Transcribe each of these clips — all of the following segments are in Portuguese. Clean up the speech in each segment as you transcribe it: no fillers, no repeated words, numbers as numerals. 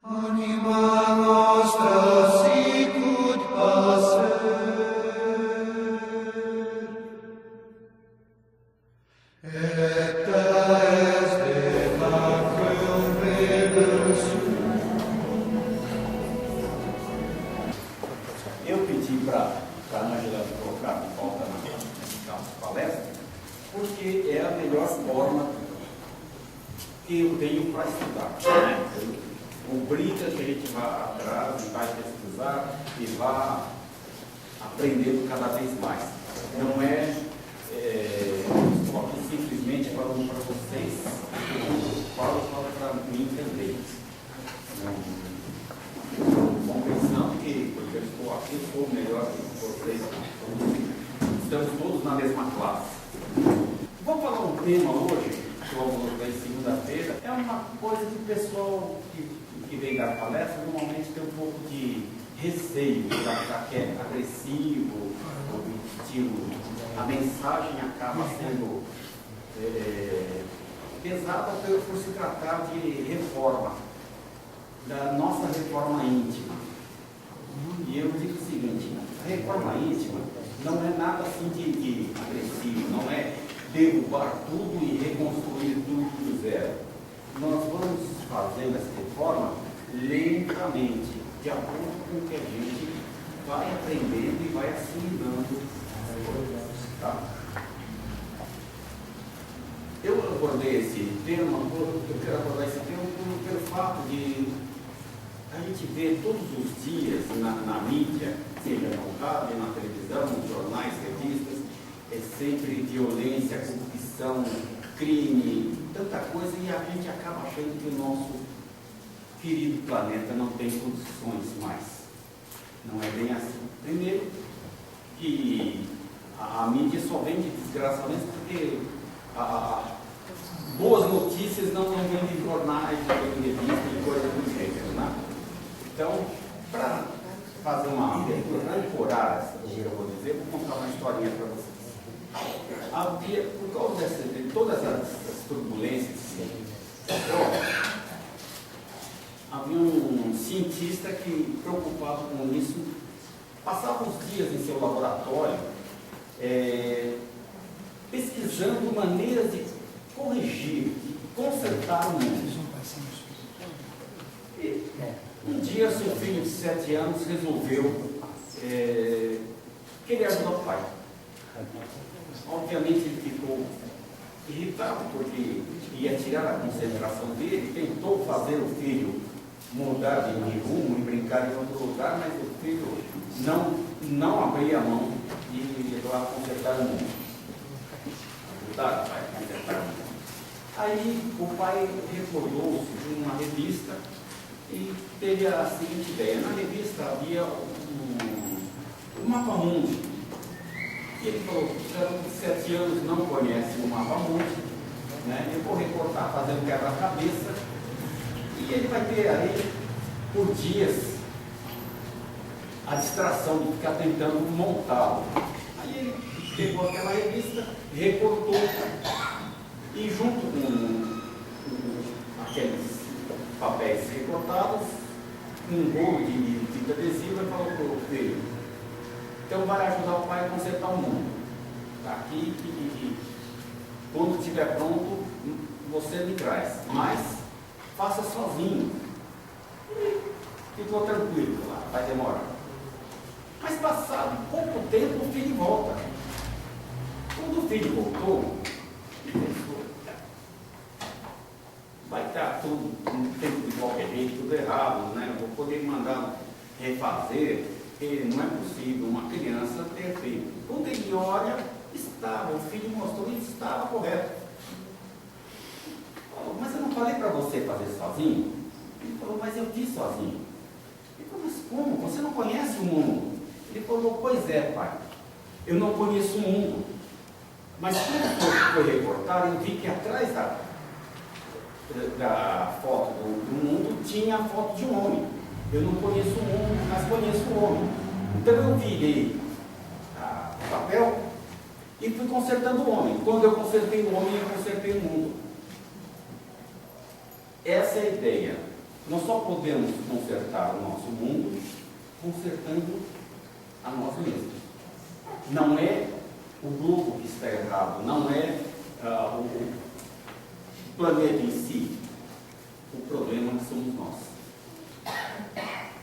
Anima nostra sicut passer, et est de factum vegus. Eu pedi para a Ângela colocar de volta na palestra, porque é a melhor forma que eu tenho para estudar. Né? Obriga que a gente vá atrás e vai pesquisar e vá aprendendo cada vez mais. Não é só que simplesmente falando para vocês, eu falo para mim entender. Bom, pensando que porque eu estou aqui, eu sou melhor que vocês. Estamos todos na mesma classe. Vou falar um tema hoje, como na segunda-feira, é uma coisa que o pessoal que vem dar palestra normalmente tem um pouco de receio, já que é agressivo, o estilo, a mensagem acaba sendo pesada por se tratar de reforma, da nossa reforma íntima. E eu digo o seguinte, a reforma íntima não é nada assim de agressivo, não é derrubar tudo e reconstruir tudo do zero. Nós vamos fazendo essa reforma lentamente, de acordo com o que a gente vai aprendendo e vai assimilando as coisas. Tá? Eu abordei esse tema, eu quero abordar esse tema pelo fato de a gente ver todos os dias na mídia, seja no rádio, na televisão, nos jornais, revistas, é sempre violência, corrupção, crime, tanta coisa, e a gente acaba achando que o nosso querido planeta não tem condições mais. Não é bem assim. Primeiro, que a mídia só vende desgraça mesmo porque boas notícias não vêm em jornais, não vêm em revistas e coisas do gênero, né? Então, para fazer uma abertura, para ancorar o que eu vou dizer, vou contar uma historinha para vocês. Havia, por causa de todas as turbulências, havia um cientista que, preocupado com isso, passava os dias em seu laboratório pesquisando maneiras de corrigir, de consertar o mundo. E, um dia, seu filho de 7 anos resolveu querer ajudar o pai. Obviamente ele ficou irritado porque ia tirar a concentração dele, tentou fazer o filho mudar de rumo e brincar em outro lugar, mas o filho não abria a mão e ia lá consertar o mundo. Ajudar o pai a consertar o mundo. Aí o pai recordou-se de uma revista e teve a seguinte ideia. Na revista havia um mapa-mundo. E ele falou, o garoto de 7 anos não conhece o mapa-mundo, né? Eu vou recortar, fazer um quebra-cabeça, e ele vai ter aí, por dias, a distração de ficar tentando montá-lo. Aí ele pegou aquela revista, recortou, e junto com aqueles papéis recortados, um rolo de fita adesiva, ele falou para o filho, então vai ajudar o pai a consertar o mundo. Está aqui, quando estiver pronto, você me traz. Mas faça sozinho. E ficou tranquilo lá, vai demorar. Mas passado pouco tempo o filho volta. Quando o filho voltou, ele pensou, vai estar tudo de qualquer jeito, tudo errado, né? Eu vou poder mandar refazer. Porque não é possível uma criança ter feito. Quando ele olha, o filho mostrou que estava correto. Falou, mas eu não falei para você fazer sozinho? Ele falou, mas eu fiz sozinho. Ele falou, mas como? Você não conhece o mundo? Ele falou, pois é, pai, eu não conheço o mundo. Mas quando foi recortar, eu vi que atrás da foto do mundo tinha a foto de um homem. Eu não conheço o mundo, mas conheço o homem. Então eu virei o papel e fui consertando o homem. Quando eu consertei o homem, eu consertei o mundo. Essa é a ideia. Nós só podemos consertar o nosso mundo consertando a nós mesmos. Não é o globo que está errado, não é o planeta em si. O problema somos nós.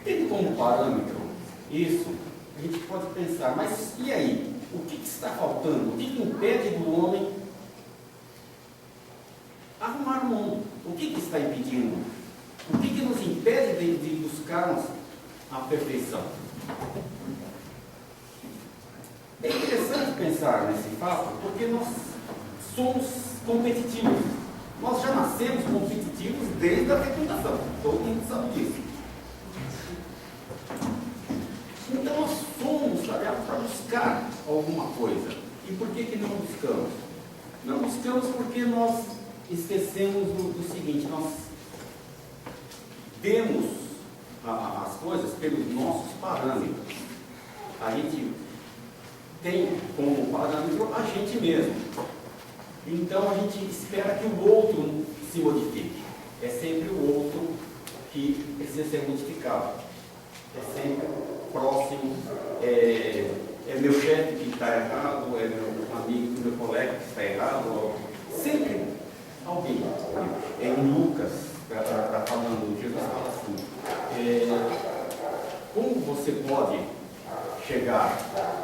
Tendo como parâmetro isso, a gente pode pensar, mas e aí? O que está faltando? O que impede do homem arrumar o mundo? O que está impedindo? O que nos impede de buscarmos a perfeição? É interessante pensar nesse fato, porque nós somos competitivos. Nós já nascemos competitivos desde a fecundação. Todo mundo sabe disso. Então nós somos tarefados para buscar alguma coisa. E por que não buscamos? Não buscamos porque nós esquecemos do seguinte: nós temos as coisas pelos nossos parâmetros. A gente tem como parâmetro a gente mesmo. Então a gente espera que o outro se modifique. É sempre o outro que precisa ser modificado. É sempre próximo. É meu chefe que está errado, é meu amigo, meu colega que está errado. Sempre alguém. Em Lucas, está falando, Jesus fala assim: como você pode chegar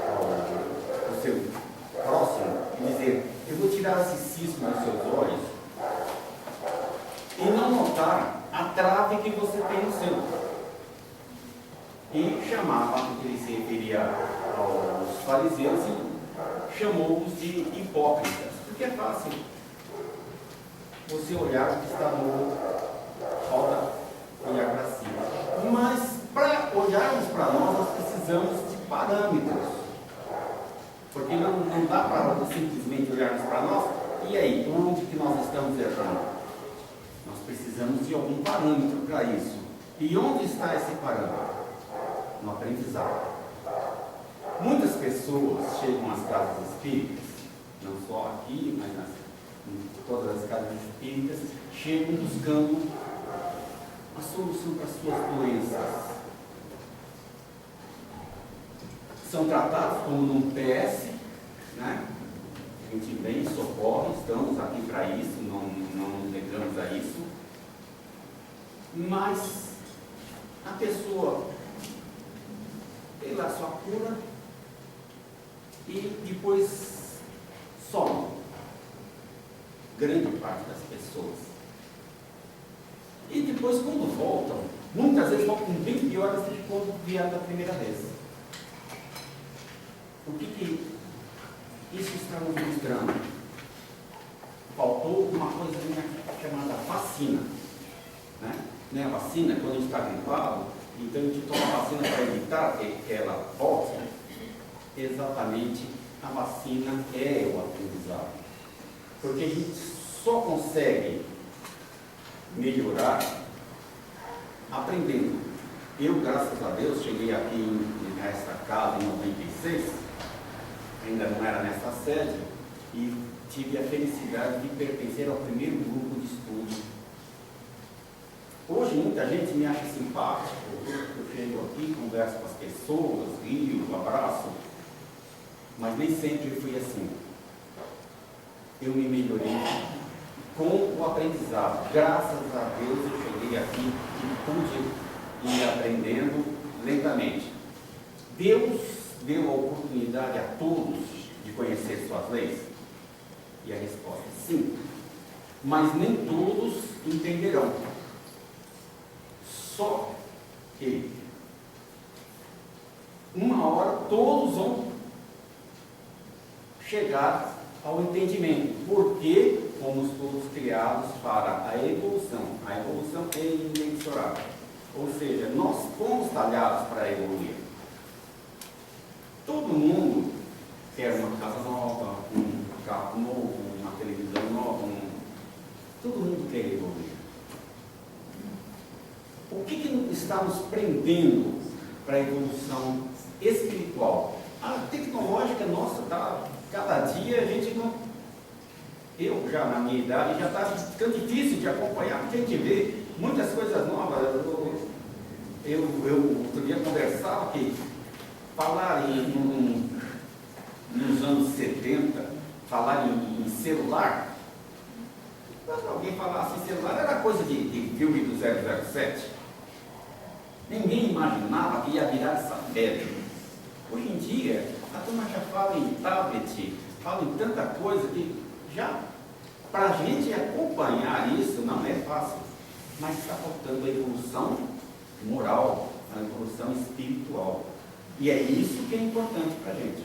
ao seu próximo e dizer, eu vou tirar esse cisco dos seus olhos, e não notar a trave que você tem no seu? E chamava, porque ele se referia aos fariseus, e chamou-os de hipócritas, porque é fácil você olhar o que está no roda olhar para cima. Mas para olharmos para nós precisamos de parâmetros. Porque não dá para simplesmente olharmos para nós. E aí, onde que nós estamos errando? Nós precisamos de algum parâmetro para isso. E onde está esse parâmetro? No aprendizado. Muitas pessoas chegam às casas espíritas, não só aqui, mas em todas as casas espíritas, chegam buscando a solução para as suas doenças. São tratados como num PS, né? A gente vem, socorre, estamos aqui para isso, não nos negamos a isso. Mas a pessoa tem lá sua cura e depois some. Grande parte das pessoas. E depois, quando voltam, muitas vezes voltam bem piores do que quando vieram da primeira vez. O que isso está nos mostrando? Faltou uma coisinha chamada vacina. Né? Não é a vacina, quando a gente está gripado, então a gente toma a vacina para evitar que ela volte. Exatamente, a vacina é o aprendizado. Porque a gente só consegue melhorar aprendendo. Eu, graças a Deus, cheguei aqui nesta casa em 96, ainda não era nessa sede, e tive a felicidade de pertencer ao primeiro grupo de estudo. Hoje muita gente me acha simpático, eu chego aqui, converso com as pessoas, rio, abraço, mas nem sempre eu fui assim. Eu me melhorei com o aprendizado. Graças a Deus eu cheguei aqui e pude ir aprendendo lentamente. Deus deu a oportunidade a todos de conhecer suas leis? E a resposta é sim. Mas nem todos entenderão. Só que uma hora todos vão chegar ao entendimento, porque fomos todos criados para a evolução. A evolução é inexorável. Ou seja, nós fomos talhados para evoluir. Todo mundo quer uma casa nova, um carro novo, uma televisão nova, todo mundo quer evoluir. O que está nos prendendo para a evolução espiritual? A tecnológica nossa está, cada dia a gente não... Eu já na minha idade já está ficando difícil de acompanhar, porque a gente vê muitas coisas novas. Eu outro dia conversava que falar nos anos 70, falar em celular, quando alguém falasse em celular, era coisa de filme do 007. Ninguém imaginava que ia virar essa febre. Hoje em dia, a turma já fala em tablet, fala em tanta coisa que já, para a gente acompanhar isso, não é fácil. Mas está faltando a evolução moral, a evolução espiritual. E é isso que é importante para a gente.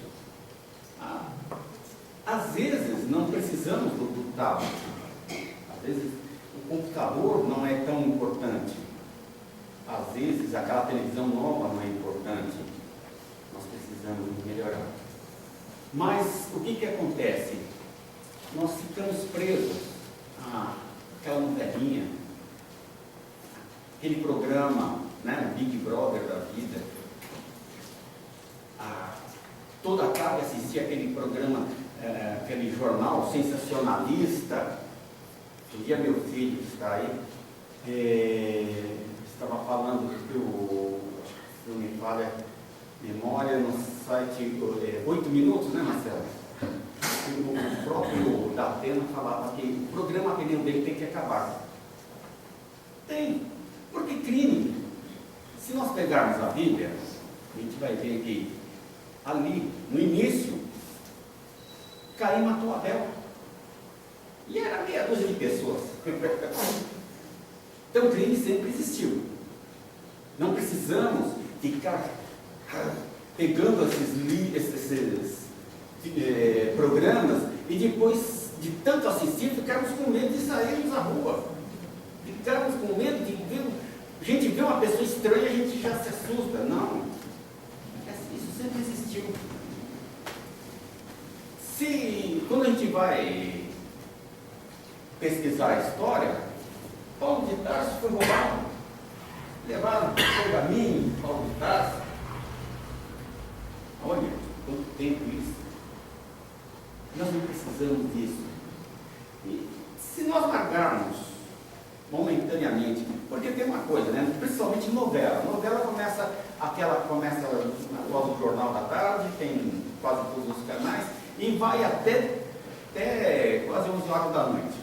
Às vezes, não precisamos do tablet. Às vezes, o computador não é tão importante. Às vezes, aquela televisão nova não é importante. Nós precisamos melhorar. Mas, o que acontece? Nós ficamos presos àquela novelinha, aquele programa, né, o Big Brother da vida. Toda tarde assistia aquele programa, aquele jornal sensacionalista. Um dia meu filho está aí, estava falando que se não me falha memória, no site 8 minutos, né, Marcelo? O próprio Datena falava que o programa que nem o dele tem que acabar. Tem, porque crime. Se nós pegarmos a Bíblia, a gente vai ver que ali, no início, Caim matou Abel. E era meia dúzia de pessoas. Então o crime sempre existiu. Não precisamos ficar pegando esses programas e depois de tanto assistir, ficarmos com medo de sairmos à rua. Ficarmos com medo de ver. A gente vê uma pessoa estranha e a gente já se assusta. Não. Isso sempre existiu. Quando a gente vai pesquisar a história, Paulo de Tarso foi roubado. Levaram pergaminho, Paulo de Tarso. Olha, quanto tempo isso. Nós não precisamos disso. E se nós largarmos momentaneamente, porque tem uma coisa, né? Principalmente novela. Novela começa após o Jornal da Tarde, tem quase todos os canais, e vai até quase 11 horas da noite.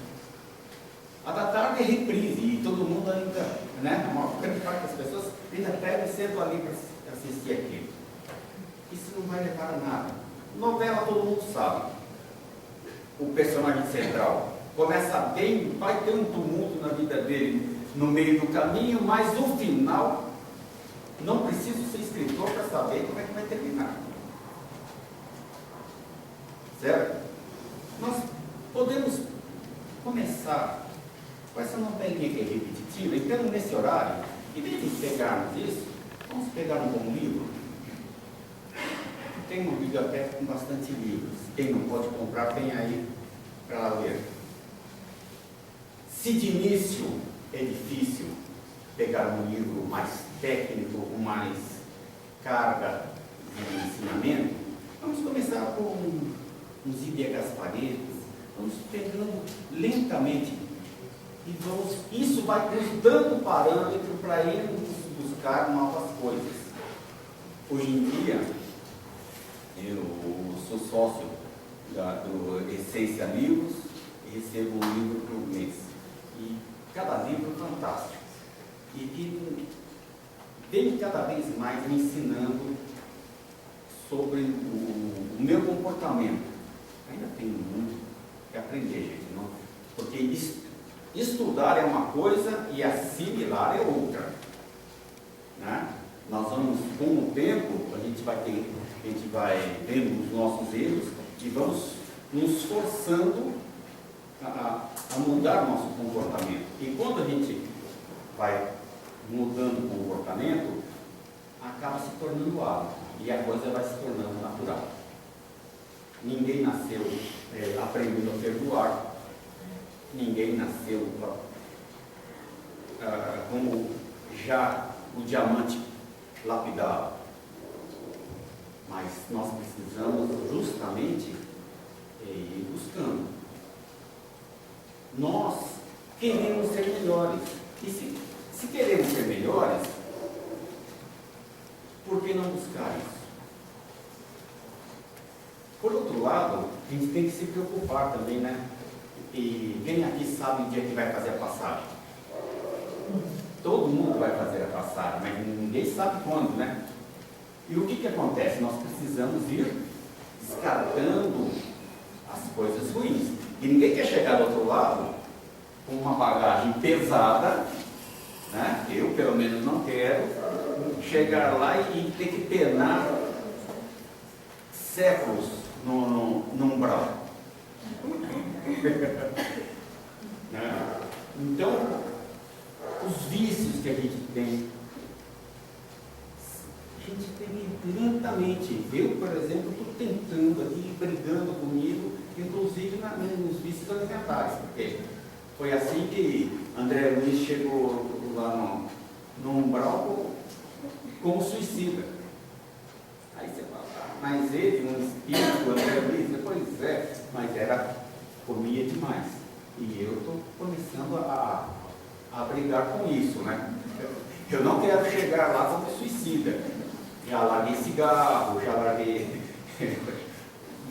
A da tarde é reprise, e todo mundo ainda, né? A maior grande parte das pessoas ainda pega e senta ali para assistir aquilo. Isso não vai levar a nada. Novela todo mundo sabe. O personagem central começa bem, vai ter um tumulto na vida dele no meio do caminho, mas no final, não preciso ser escritor para saber como é que vai terminar. Certo? Nós podemos começar com essa novelinha que é repetitiva, então nesse horário, em vez de pegarmos isso, vamos pegar um bom livro. Tem uma biblioteca com bastante livros. Quem não pode comprar, tem aí para ler. Se de início é difícil pegar um livro mais técnico, com mais carga de ensinamento, vamos começar com uns Zíbia Gasparetto, vamos pegando lentamente e isso vai nos dando parâmetro para irmos buscar novas coisas. Hoje em dia, eu sou sócio do Essência Livros e recebo um livro por mês. E cada livro é fantástico. E vem cada vez mais me ensinando sobre o meu comportamento. Ainda tenho muito que aprender, gente. Não? Porque estudar é uma coisa e assimilar é outra. Né? Nós vamos, com o tempo, a gente vai vendo os nossos erros e vamos nos forçando a mudar o nosso comportamento. E quando a gente vai mudando o comportamento, acaba se tornando hábito e a coisa vai se tornando natural. Ninguém nasceu aprendendo a perdoar, ninguém nasceu como já o diamante lapidado. Mas nós precisamos justamente ir buscando. Nós queremos ser melhores, E se queremos ser melhores, por que não buscar isso? Por outro lado, a gente tem que se preocupar também, né? E quem aqui sabe o dia que vai fazer a passagem? Todo mundo vai fazer a passagem, mas ninguém sabe quando, né? E o que acontece? Nós precisamos ir descartando as coisas ruins. E ninguém quer chegar do outro lado com uma bagagem pesada, né? Eu, pelo menos, não quero chegar lá e ter que penar séculos no umbral. Né? Então, os vícios que a gente tem lentamente. Eu, por exemplo, estou tentando aqui, brigando comigo, inclusive nos vícios alimentares, porque foi assim que André Luiz chegou lá no umbral como suicida. Aí você fala, mas ele, um espírito, André Luiz, pois é, mas comia demais. E eu estou começando a brigar com isso, né? Eu não quero chegar lá como suicida. Já larguei cigarro, já larguei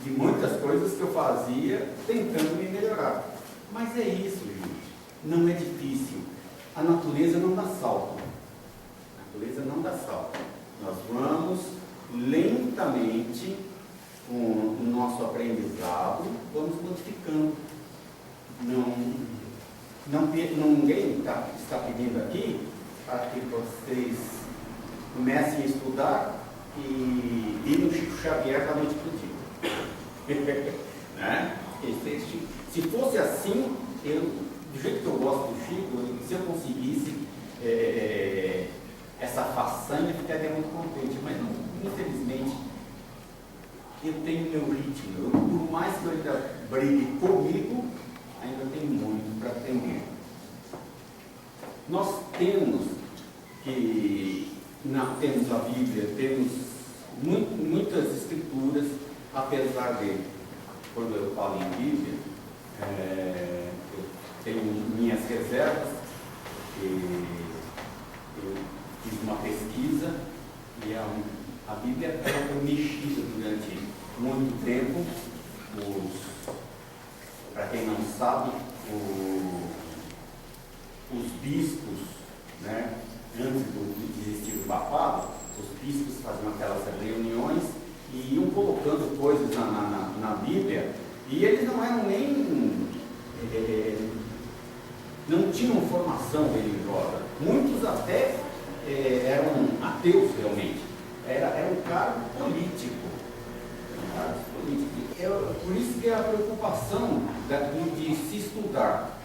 de muitas coisas que eu fazia tentando me melhorar. Mas é isso, gente. Não é difícil. A natureza não dá salto. A natureza não dá salto. Nós vamos lentamente, com o nosso aprendizado, vamos modificando. Ninguém está pedindo aqui para que vocês comecem a estudar e ir no Chico Xavier da noite para o dia. Né? Se fosse assim, do jeito que eu gosto do Chico, se eu conseguisse essa façanha, eu ficaria muito contente. Mas, não, infelizmente, eu tenho meu ritmo. Por mais que eu ainda brigue comigo, ainda tenho muito para aprender. Nós temos a Bíblia, temos muitas escrituras, apesar de, quando eu falo em Bíblia, eu tenho minhas reservas, eu fiz uma pesquisa e a Bíblia foi mexida durante muito tempo. Para quem não sabe, os bispos, né, antes de existir o papado, os bispos faziam aquelas reuniões e iam colocando coisas na Bíblia, e eles não eram nem não tinham formação religiosa. Muitos até eram ateus realmente. Era um cargo político. Por isso que é a preocupação de se estudar.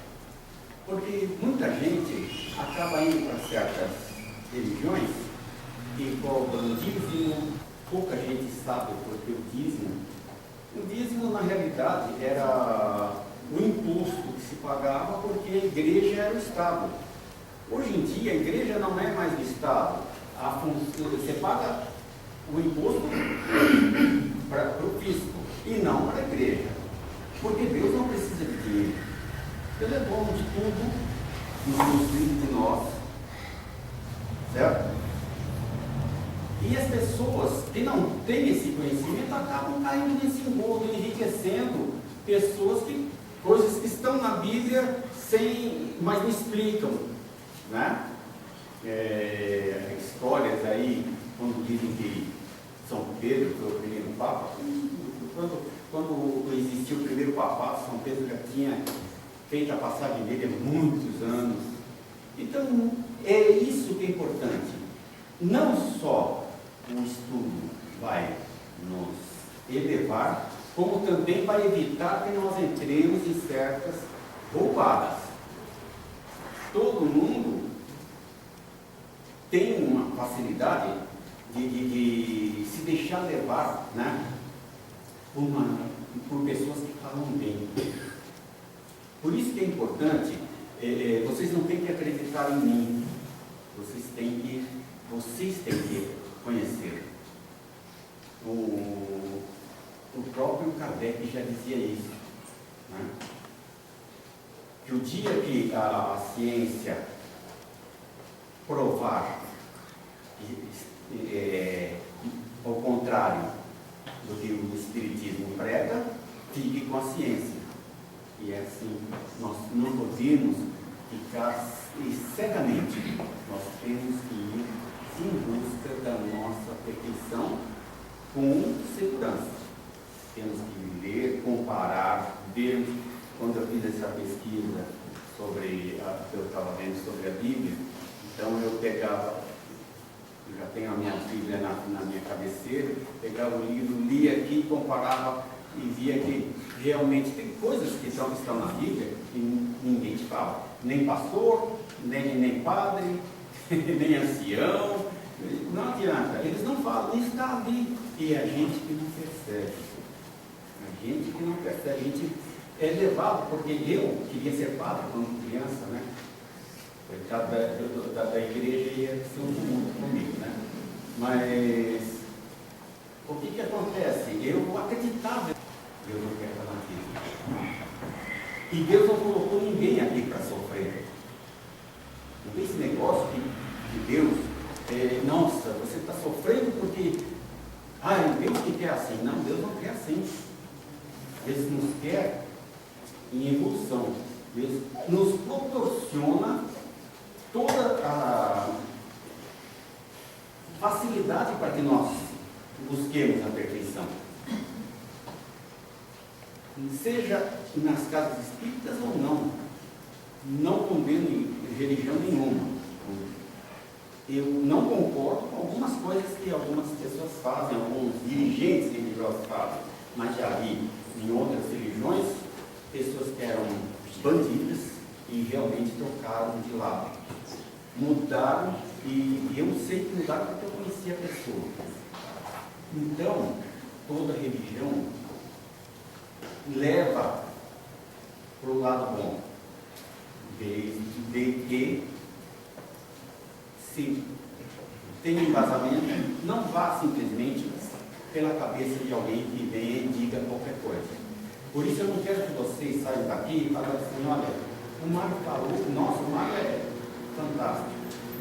Porque muita gente acaba indo para certas religiões e cobram dízimo, pouca gente sabe porque o dízimo na realidade era o imposto que se pagava porque a igreja era o Estado. Hoje em dia a igreja não é mais o Estado, você paga o imposto para o fisco e não para a igreja, porque Deus não precisa de dinheiro. Ele é dono de tudo, inclusive de nós, certo? E as pessoas que não têm esse conhecimento acabam caindo nesse engodo, enriquecendo coisas que estão na Bíblia, mas não explicam, né? Histórias aí, quando dizem que São Pedro foi o primeiro Papa, quando existiu o primeiro papado, São Pedro já tinha feito a passagem dele há muitos anos. Então, é isso que é importante. Não só o estudo vai nos elevar, como também vai evitar que nós entremos em certas roubadas. Todo mundo tem uma facilidade de se deixar levar, né, por pessoas que falam bem. Por isso que é importante, vocês não têm que acreditar em mim, vocês têm que conhecer. O próprio Kardec já dizia isso, né? Que o dia que a ciência provar, ao contrário do que o Espiritismo prega, fique com a ciência. E assim, nós não podemos ficar cegamente, nós temos que ir em busca da nossa perfeição com segurança. Temos que ler, comparar, ver. Quando eu fiz essa pesquisa sobre eu estava vendo sobre a Bíblia, então eu pegava, eu já tenho a minha Bíblia na minha cabeceira, pegava o livro, lia aqui, comparava e via que realmente tem coisas que estão na Bíblia que ninguém te fala. Nem pastor, nem padre, nem ancião, não adianta, eles não falam, nem está ali. E a gente que não percebe, a gente é levado, porque eu queria ser padre quando criança, né? Coitado da igreja ia ser um mundo comigo, né? Mas o que acontece? Eu acreditava que Deus não quer estar na vida. E Deus não colocou ninguém aqui para sofrer. Não tem esse negócio de Deus, nossa, você está sofrendo porque, Deus que quer assim. Não, Deus não quer assim. Deus nos quer em evolução. Deus nos proporciona toda a facilidade para que nós busquemos a perfeição. Seja nas casas espíritas ou não condeno religião nenhuma. Eu não concordo com algumas coisas que algumas pessoas fazem, alguns dirigentes religiosos fazem, mas já vi em outras religiões pessoas que eram bandidas e realmente trocaram de lado. Mudaram, e eu sei que mudaram porque eu conhecia a pessoa. Então, toda religião leva para o lado bom, desde que se tem embasamento, não vá simplesmente pela cabeça de alguém que venha e diga qualquer coisa. Por isso eu não quero que vocês saiam daqui e falem assim, olha, o Mário falou, nossa, o Mário é fantástico.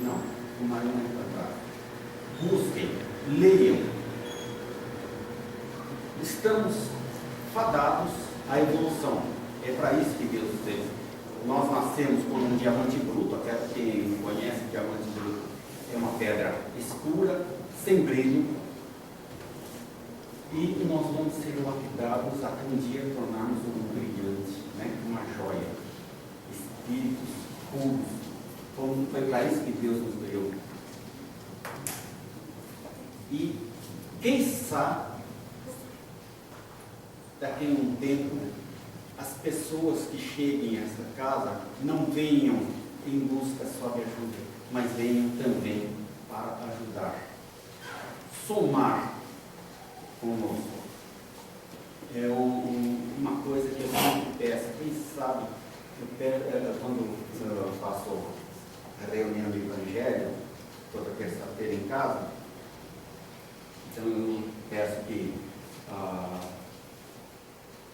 Não, o Mário não é fantástico. Busquem, leiam. Estamos fadados à evolução. É para isso que Deus fez. Nós nascemos com um diamante bruto, até quem conhece o diamante bruto, é uma pedra escura, sem brilho, e nós vamos ser lapidados até um dia tornarmos um brilhante, né? Uma joia, espíritos puros. Foi para isso que Deus nos criou. E quem sabe, daqui a um tempo, as pessoas que cheguem a essa casa não venham em busca só de ajuda, mas venham também para ajudar, somar conosco. É uma coisa que eu sempre peço, quem sabe, quando eu faço a reunião do Evangelho, toda terça-feira em casa, então eu peço que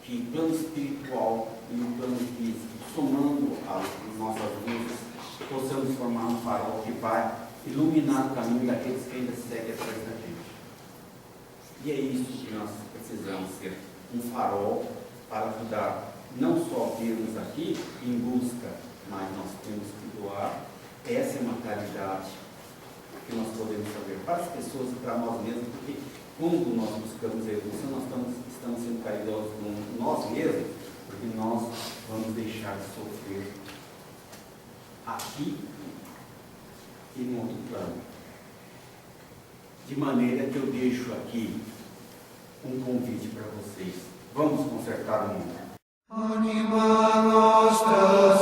o plano espiritual e o plano físico, somando as nossas luzes, possamos formar um farol que vai iluminar o caminho daqueles que ainda seguem atrás da gente. E é isso que nós precisamos ser, um farol para ajudar, não só virmos aqui em busca, mas nós temos que doar. Essa é uma caridade que nós podemos fazer para as pessoas e para nós mesmos, porque quando nós buscamos a evolução, nós estamos sendo caridosos com nós mesmos, porque nós vamos deixar de sofrer aqui e no outro plano. De maneira que eu deixo aqui um convite para vocês. Vamos consertar o mundo. Anima nostra